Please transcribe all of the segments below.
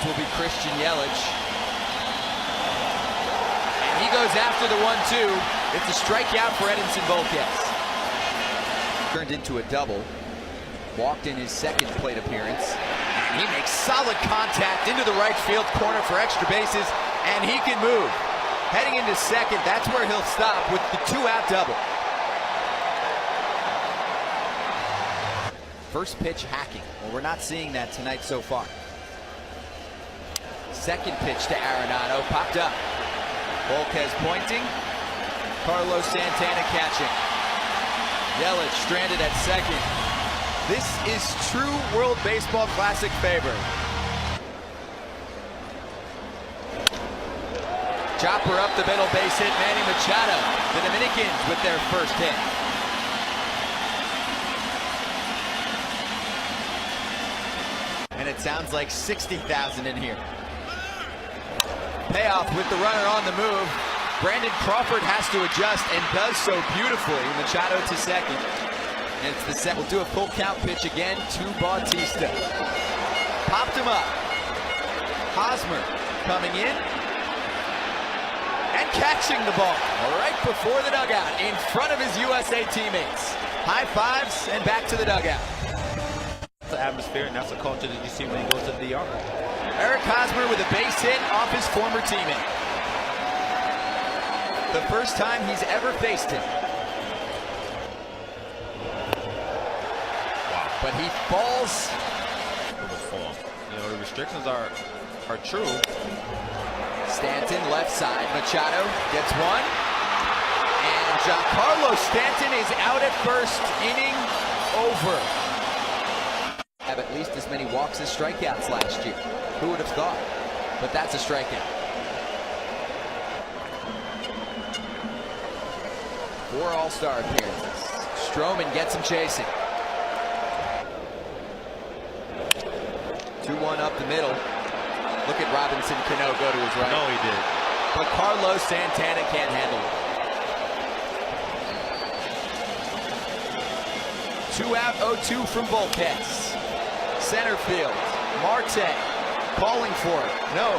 will be Christian Yelich. And he goes after the 1-2. It's a strikeout for Edinson Volquez. Turned into a double. Walked in his second plate appearance. And he makes solid contact into the right field corner for extra bases. And he can move. Heading into second, that's where he'll stop with the 2-out double. First pitch hacking. Well, we're not seeing that tonight so far. Second pitch to Arenado, popped up. Volquez pointing. Carlos Santana catching. Yelich stranded at second. This is true World Baseball Classic favor. Chopper up the middle, base hit, Manny Machado. The Dominicans with their first hit. And it sounds like 60,000 in here. Payoff with the runner on the move. Brandon Crawford has to adjust and does so beautifully. Machado to second. And it's the set. We'll do a full count pitch again to Bautista. Popped him up. Hosmer coming in and catching the ball right before the dugout in front of his USA teammates. High fives and back to the dugout. The atmosphere, and that's the culture that you see when he goes to the DR. Eric Hosmer with a base hit off his former teammate. The first time he's ever faced him. Wow. But he falls. You know, the restrictions are true. Stanton left side. Machado gets one. And Giancarlo Stanton is out at first. Inning over. Have at least as many walks as strikeouts last year. Who would have thought? But that's a strikeout. 4 All-Star appearances. Stroman gets him chasing. 2-1 up the middle. Look at Robinson Cano go to his right. No, he did. But Carlos Santana can't handle it. 2-out, 0-2 from Volquez. Center field, Marte calling for it, no.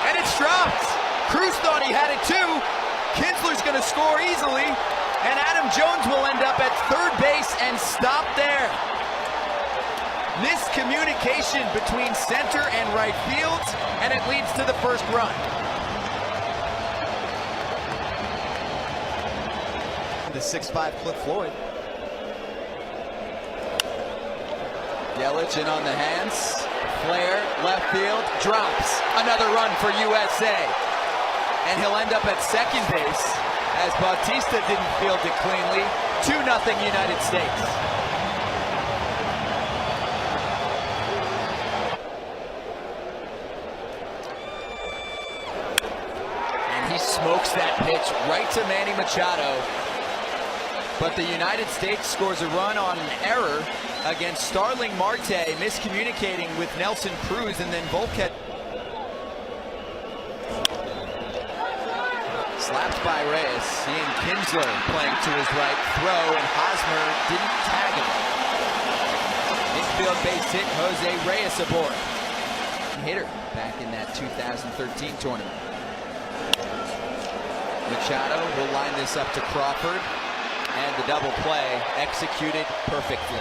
And it's dropped. Cruz thought he had it too. Kinsler's gonna score easily. And Adam Jones will end up at third base and stop there. Miscommunication between center and right field, and it leads to the first run. The 6'5" Cliff Floyd. Yelich in on the hands. Flair, left field, drops. Another run for USA. And he'll end up at second base as Bautista didn't field it cleanly. 2-0 United States. And he smokes that pitch right to Manny Machado. But the United States scores a run on an error against Starling Marte, miscommunicating with Nelson Cruz, and then Volquez. Slapped by Reyes. Seeing Kinsler playing to his right. Throw, and Hosmer didn't tag him. Infield base hit, Jose Reyes aboard. Hitter back in that 2013 tournament. Machado will line this up to Crawford. And the double play executed perfectly.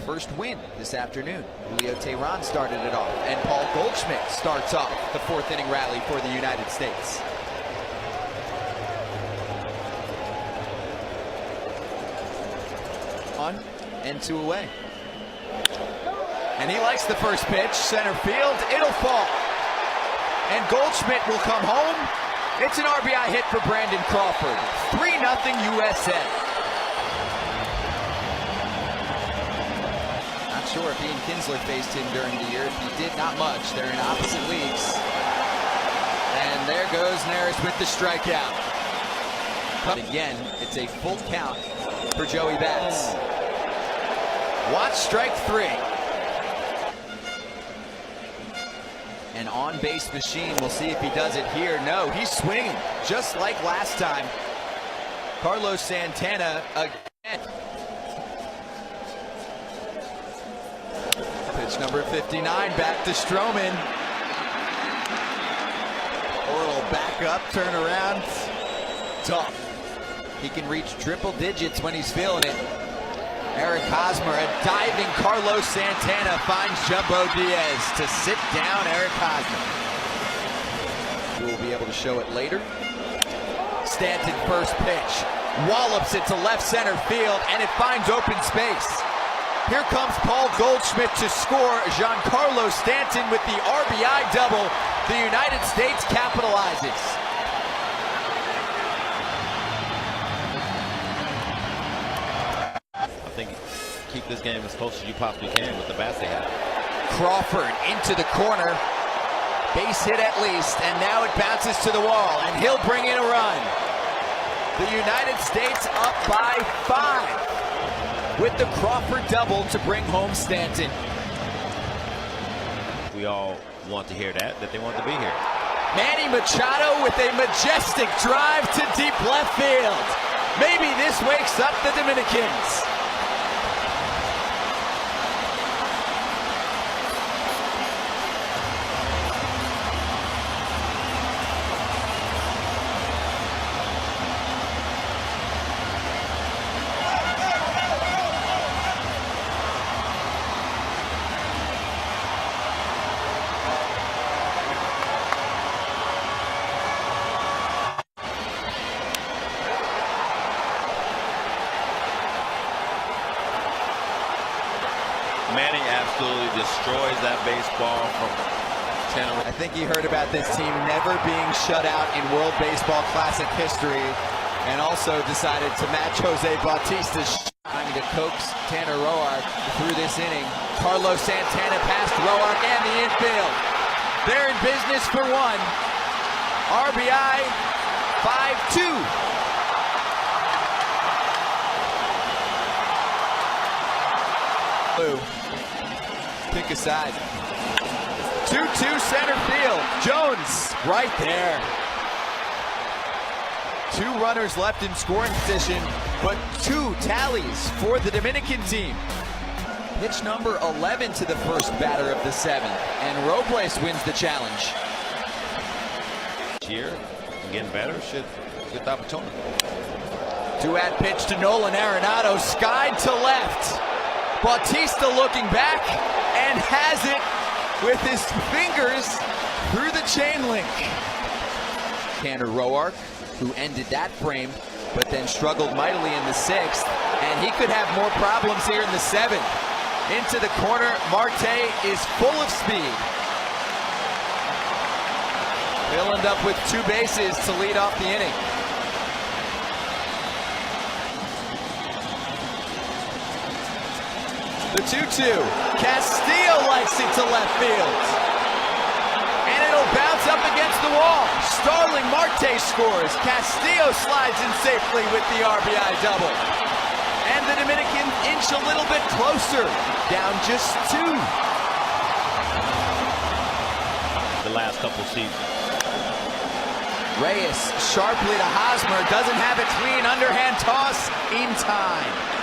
First win this afternoon. Julio Teheran started it off, and Paul Goldschmidt starts off the 4th inning rally for the United States. On and 2 away. And he likes the first pitch. Center field, it'll fall. And Goldschmidt will come home. It's an RBI hit for Brandon Crawford. 3-0 USA. Not sure if he and Kinsler faced him during the year. If he did, not much. They're in opposite leagues. And there goes Neris with the strikeout. But again, it's a full count for Joey Bats. Watch strike 3. An on-base machine. We'll see if he does it here. No, he's swinging just like last time. Carlos Santana again. Pitch Number 59 back to Stroman. A little back up, turn around. Tough. He can reach triple digits when he's feeling it. Eric Hosmer, a diving Carlos Santana finds Jumbo Diaz to sit down Eric Hosmer. We'll be able to show it later. Stanton first pitch. Wallops it to left center field, and it finds open space. Here comes Paul Goldschmidt to score. Giancarlo Stanton with the RBI double. The United States capitalizes. I think keep this game as close as you possibly can with the bats they have. Crawford into the corner. Base hit at least, and now it bounces to the wall, and he'll bring in a run. The United States up by 5 with the Crawford double to bring home Stanton. We all want to hear that they want to be here. Manny Machado with a majestic drive to deep left field. Maybe this wakes up the Dominicans. Manning absolutely destroys that baseball from 10 away. I think he heard about this team never being shut out in World Baseball Classic history, and also decided to match Jose Bautista's trying to coax Tanner Roark through this inning. Carlos Santana past Roark and the infield. They're in business for one. RBI 5-2. Pick aside. 2-2 center field. Jones right there. 2 runners left in scoring position, but 2 tallies for the Dominican team. Pitch number 11 to the first batter of the 7th, and Robles wins the challenge. Here, getting better, should get the opportunity. 2-at pitch to Nolan Arenado, skied to left. Bautista looking back and has it with his fingers through the chain link. Tanner Roark, who ended that frame, but then struggled mightily in the 6th, and he could have more problems here in the 7th. Into the corner, Marte is full of speed. He'll end up with 2 bases to lead off the inning. The 2-2. Castillo likes it to left field. And it'll bounce up against the wall. Starling Marte scores. Castillo slides in safely with the RBI double. And the Dominicans inch a little bit closer. Down just 2. The last couple seasons. Reyes sharply to Hosmer. Doesn't have a clean underhand toss in time.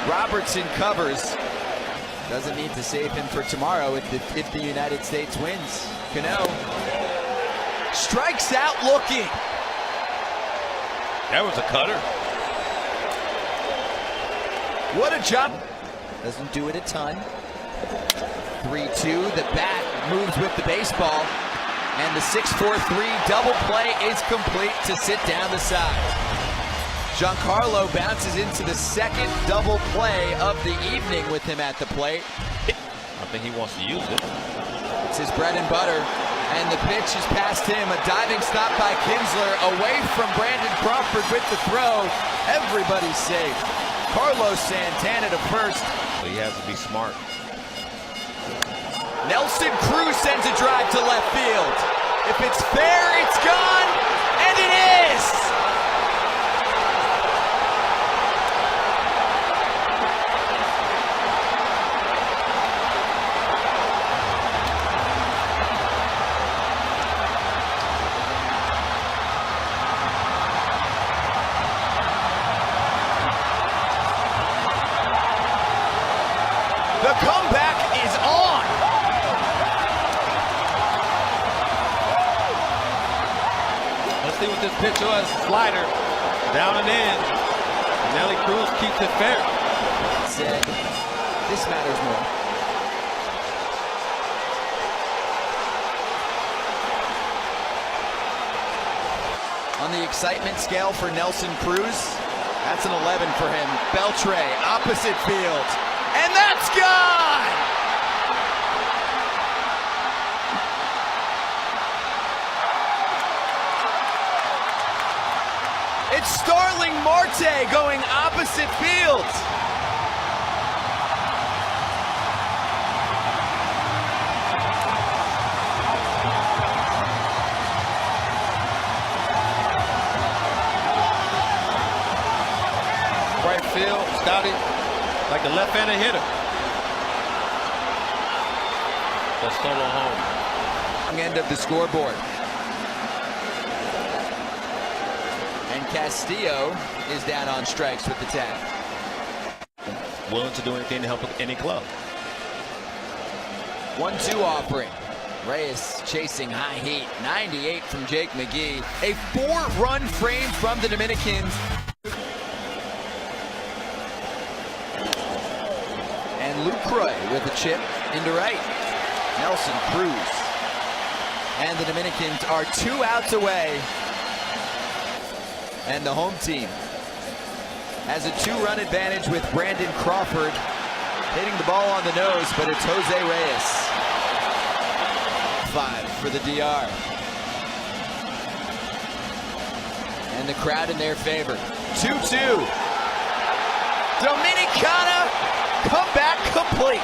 Robertson covers. Doesn't need to save him for tomorrow if the United States wins. Cano strikes out looking. That was a cutter. What a job. Doesn't do it a ton. 3-2. The bat moves with the baseball. And the 6-4-3 double play is complete to sit down the side. Giancarlo bounces into the 2nd double play of the evening with him at the plate. I think he wants to use it. It's his bread and butter. And the pitch is past him. A diving stop by Kinsler away from Brandon Crawford with the throw. Everybody's safe. Carlos Santana to first. But he has to be smart. Nelson Cruz sends a drive to left field. If it's fair, it's gone. And it is! The comeback pitch was slider. Down and in. Nelly Cruz keeps it fair. Said, this matters more. On the excitement scale for Nelson Cruz, that's an 11 for him. Beltre, opposite field. And that's gone! It's Starling Marte going opposite field. Right field, Scotty, like a left-handed hitter. The solo home. End of the scoreboard. And Castillo is down on strikes with the tag. Willing to do anything to help any club. 1-2 offering. Reyes chasing high heat. 98 from Jake McGee. A 4-run frame from the Dominicans. And Lucroy with a chip into right. Nelson Cruz. And the Dominicans are 2 outs away. And the home team has a 2-run advantage with Brandon Crawford hitting the ball on the nose, but it's Jose Reyes. 5 for the DR. And the crowd in their favor. 2-2. Dominicana comeback complete.